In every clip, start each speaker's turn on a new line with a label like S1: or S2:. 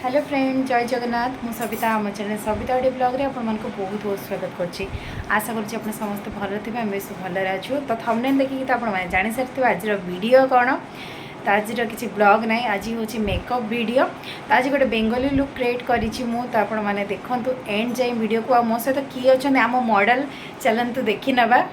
S1: Hello friend जय जगन्नाथ मु सविता आम चैनल सविता ओडी ब्लॉग रे आपण को बहुत बहुत स्वागत करछि। आशा करछि आपण समस्त भल थिबे हम सब भल रहछु। तो थंबनेल देखि त आपण माने जानि सरथिबे आज वीडियो कोन। तो आज किसी ब्लॉग ना आज हूँ मेकअप वीडियो। तो आज गोटे बेंगली लुक क्रिएट करिछि मु। तो आपण माने देखंतु एंड जाई वीडियो को। मो सहित किए अछन आम मॉडल चलंतु देखि नबा।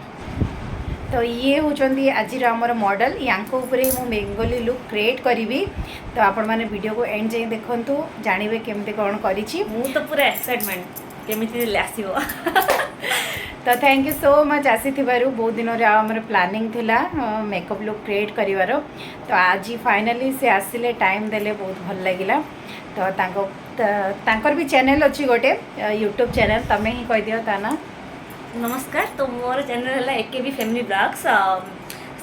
S1: तो ये होचंदी आज आमर मॉडल यांको ऊपर मु बेंगली लुक क्रिएट करी। तो आपण माने वीडियो को एंड जाई देखंतु जानिबे केमते कोन करिछि।
S2: मु तो पूरा एक्साइटमेंट केमिति आसीबो।
S1: तो थैंक यू सो मच आसीथिबारु। बहुत दिन रे हमर प्लानिंग थिला मेकअप लुक क्रिएट करिवारो। तो आज फाइनली से आसिले टाइम देले बहुत भल लागिला। तो तांकर भी चैनल अछि गोटे यूट्यूब चैनल तमे ही कह दियो ता ना।
S2: नमस्कार। तो मोर चैनल है एकेबी फैमिली ब्लॉग्स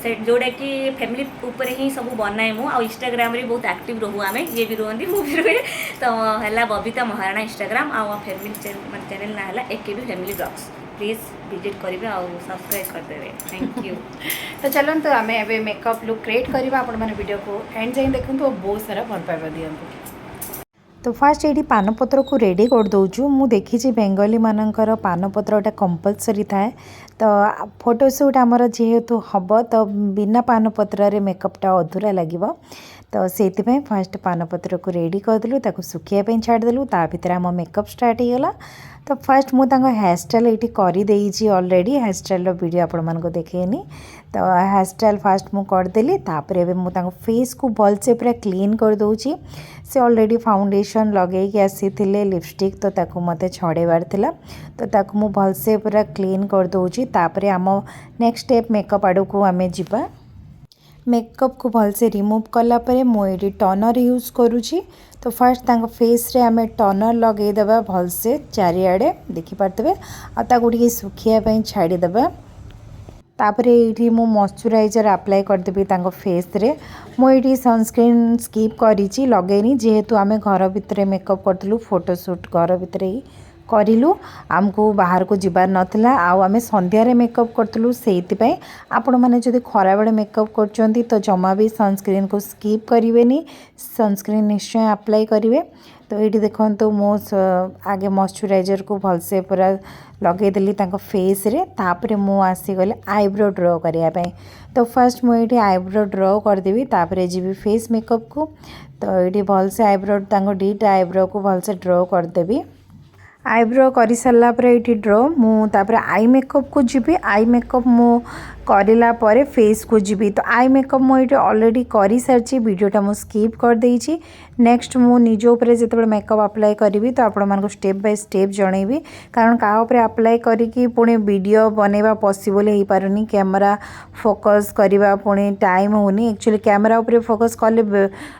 S2: से जोड़ा कि फैमिली ऊपर ही सब बनाए मु आ इंस्टाग्राम रे बहुत एक्टिव रहू आमे ये भी रहंदी मु भी रहे। तो हला बबीता महाराणा इंस्टाग्राम आ फैमिली चैनल ना हला AKB family blogs please visit करिवे आ सब्सक्राइब कर देबे। Thank you.
S1: तो चलन तो आमे एबे मेकअप लुक क्रिएट करबा। आपण माने वीडियो को एंड जाई देखंतु बहुत सारा भल पाइबा दियंतु। तो फास्ट ये पानपत्र को रेडी कर दौचु। मु देखी बेंगली मानकर पानपत्रटा कंपलसरी थाए। तो फोटोशूट आमर जेहेतु हम तो बिना पानपत्र रे मेकअपटा अधूरा लगे। तो से फास्ट पानपत्र को रेडी करदेलु ताको सुखिया छाड़देलु। ता भीतर आम मेकअप स्टार्ट होगला। तो फास्ट मु हेयर स्टाइल ये करदेजी अलरेडी हेयर स्टाइल वीडियो आपण मानको देखेनी। तो हेयर स्टाइल फास्ट मु करदेली। तापर एबे मु फेस को भल से पूरा क्लीन कर दउची। से ऑलरेडी फाउंडेशन लगे आसी थिले लिपस्टिक तो ताको मते छड़ेबार थिला। तो ताको मु भल से पूरा क्लीन कर दउची। तापर आम नेक्स्ट स्टेप मेकअप आडू को आमे जिबा। मेकअप को भल से रिमूव कला परे मु एडी टनर यूज करूची। तो फर्स्ट तांको फेस रे आमे टनर लगे देबा भल से चारिआडे देखि पारतबे आ ताको टिके सुखिया पई छाडी देबा। तापरे एठी मु मॉइस्चराइजर अप्लाई कर देबी तांको फेस रे। मु एठी सनस्क्रीन स्किप करिची लगेनी जेहेतु आमे घर भितरे मेकअप करतलु फोटोशूट घर भितरे ही करिलु। आमको बाहर को जिबार नथिला आउ आमे संध्या रे मेकअप करतलु। सेति पई आपण माने जदि खरा बेले मेकअप करचंती तो जमा भी सनस्क्रीन को स्किप करिवेनी। सनस्क्रीन निश्चय अप्लाई करिवे। तो ये देखो मो आगे मॉइस्चराइजर को भल से पूरा लगे देली तांको फेस रे। तापरे मु आसी गले आईब्रो ड्रॉ करिया पई। तो फर्स्ट मु एठी आईब्रो ड्रॉ कर देबी तापरे जीबी फेस मेकअप को। तो ये भल से आईब्रो तांको डीटा आईब्रो को भल से ड्रॉ कर देबी। आईब्रो कर सारा पर ये ड्रॉ मु तापर आई मेकअप को जीबी। आई मेकअप मु करला परे फेस को जीबी। तो आई मेकअप मु ये ऑलरेडी करी सारी वीडियोटा मु स्किप कर देइछि। नेक्स्ट मु निज ऊपर जिते मेकअप अप्लाई करी तो आपण मानको स्टेप बाय स्टेप जनइबी। कारण का ऊपर अप्लाई करी पुणी वीडियो बनैबा पॉसिबल हो पारुनी। कैमरा फोकस करबा पुणी टाइम होनी। एक्चुअली कैमरा ऊपर फोकस कले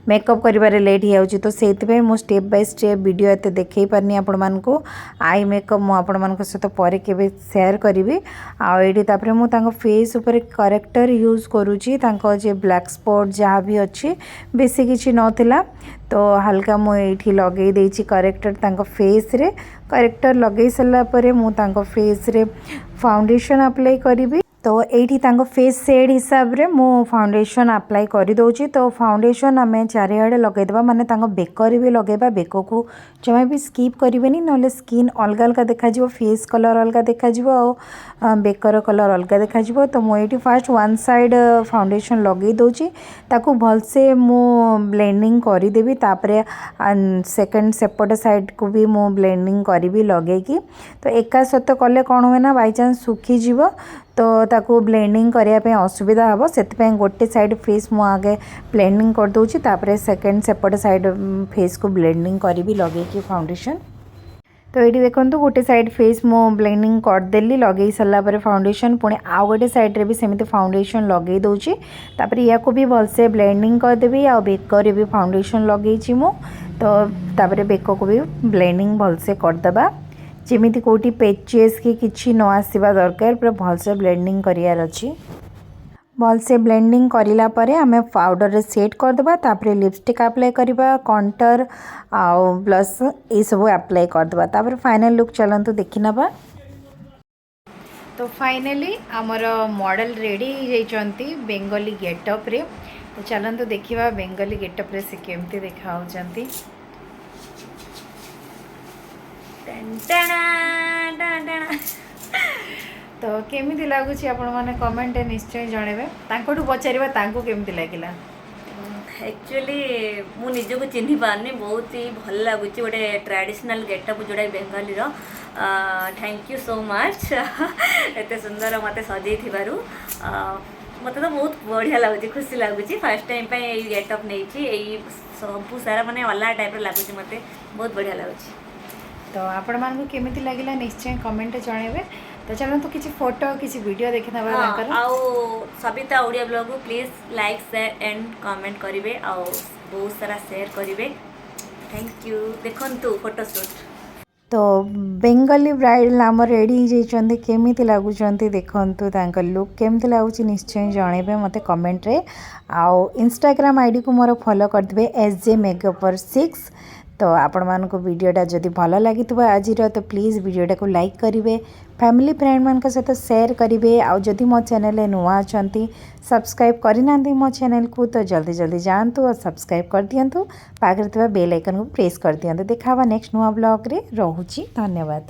S1: मेकअप करिबारे लेट हो जाउची। तो सेति पे मु स्टेप बाय स्टेप वीडियो एते देखै पारनी आपण मानको। आई मेकअप मु आपण मानको सहित परे केबे शेयर करिवि। आ एडी तापरे मु तांको फेस ऊपर करेक्टर यूज करूची। तांको जे ब्लैक स्पॉट जहाँ भी अच्छी बेसी किछि नथिला। तो हल्का मु एठी लगे देछि करेक्टर तांको फेस रे। करेक्टर लगे सला परे मु तांको फेस रे फाउंडेशन अप्लाई करिवि। तो एठी तांको फेस शेड हिसाब रे मु फाउंडेशन अप्लाई करि दउची। तो फाउंडेशन आमे चारिआडे लगे देबा माने तांको बेकर भी लगेबा। बेको को जमा भी स्किप करिवेनी नले स्किन अलग अलग देखा जिवो। फेस कलर अलग देखा जिवो आ बेकर कलर अलग देखा जिवो। तो मु एठी फर्स्ट वन साइड फाउंडेशन लगे दउची ताको भल से मु ब्लेंडिंग करि देबी। तापरे सेकंड सेपट साइड को भी मु ब्लेंडिंग करिवि लगे की। तो एका सत कले कोन होय ना बाय चांस सुखी जिवो तो ताको ब्लेंडिंग करिया पे असुविधा हबो। सेति पे गोटे साइड फेस मु आगे ब्लेंडिंग कर दउची। तापरे सेकंड सेपट साइड फेस को ब्लेंडिंग करिवि लगे की फाउंडेशन। तो ये देखो गोटे साइड फेस मो ब्लेंडिंग कर देली लगे सारा पर फाउंडेशन पुणी आउ गोटे साइड रे भी सेमती फाउंडेशन लगे दूची। तापर या को भी भलसे ब्लेंडिंग कर देबी। आ बेकर भी फाउंडेशन लगे मु। तो तापर बेक को भी ब्लेंडिंग भलसे कर देबा जेमिति कोटी पेचेस की किछि न आसीबा दरकार। पूरा भलसे ब्लेंडिंग करियार अछि। भलसे ब्लेंडिंग करिला परे हमें पाउडर रे सेट कर देबा। तापर लिपस्टिक अप्लाई करबा कंटूर आ ब्लश ए सब अप्लाई कर देबा। तापर फाइनल लुक चलंतु देखि नबा। तो फाइनली आमर मॉडल रेडी होइचंती बेंगली गेटअप रे। तो चलंतु देखिबा बेंगली गेटअप रे से केमती देखा होचंती। तो केमिति लागुची आपण माने कमेंट निश्चय जणेबे तांकोठु पचारिबा तांको केमिति लागिला
S2: एक्चुअली मु निजको चिन्हि पारनी बहुत ही भल लगुच गोटे ट्रेडिशनल गेटअप जोड़ा Bengali thank you so much एत सुंदर मत सजे मत तो बहुत बढ़िया लगुच खुशी लगुच फर्स्ट टाइम पे गेटअप नहीं सब सारा माने अलग टाइप लगुच मत बहुत बढ़िया लगुच
S1: तो आपण मानकु केमिति लागिला निश्चय कमेंट जणेबे तो चलतु किसी फोटो किसी वीडियो देखि नबा तांकर
S2: आउ सबिता ओडिया ब्लॉग को please like share and comment करिवे आउ बहुत सारा शेयर करिवे थैंक यू देखंतु फोटोशूट
S1: तो बेंगली ब्राइडल आम रेडी जाइछन्ते केमिति लागुचन्ते देखंतु तांकर लुक केमिति लागुची निश्चय जणेबे मते कमेंट रे आउ इंस्टाग्राम आईडी को मोर फॉलो करदिबे SJ मेकअपर 6 तो आपण मानको वीडियोटा जदि भल लगी आज तो प्लीज़ वीडियोटा को लाइक करेंगे फैमिली फ्रेंड मान सहित शेयर करेंगे आउ जदि मो चैनल नुआ अच्छा सब्सक्राइब करना मो चैनल को तो जल्दी जल्दी जातु और सब्सक्राइब कर दिंतु पाखे बेल आइकन को प्रेस कर दिंतु देखा नेक्स्ट नुआ ब्लॉग रे रोची धन्यवाद।